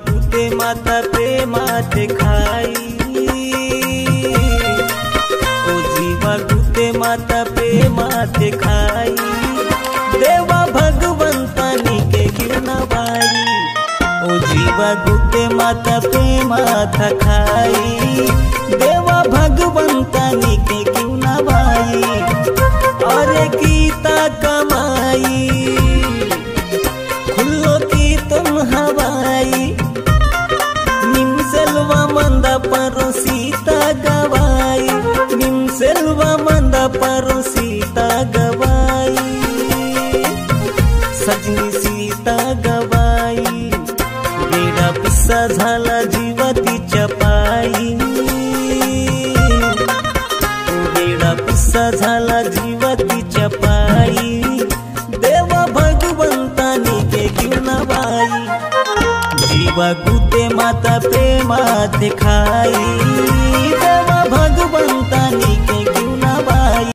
गुते माता प्रेमाते खाई ओ जीवा गुते माता प्रेमाते खाई देवा भगवंतानी के गिरना बाई ओ जीवा गुते माता प्रेमाता खाई देवा भगवंतानी के गिरना बाई अरे गीता कमाई खुल्लो की तुम हवाई निमसेल्वा मंद परो सीता गवाई निमसेल्वा मंद परो सीता गवाई सजनी सीता गवाई बेडा पिस्सा झाला जीवती चपाई बेडा पिस्सा झाला जीवती चपाई देवा भगवंतानी के गिरना बाई जीवा गुते माता प्रेमाते खाई देवा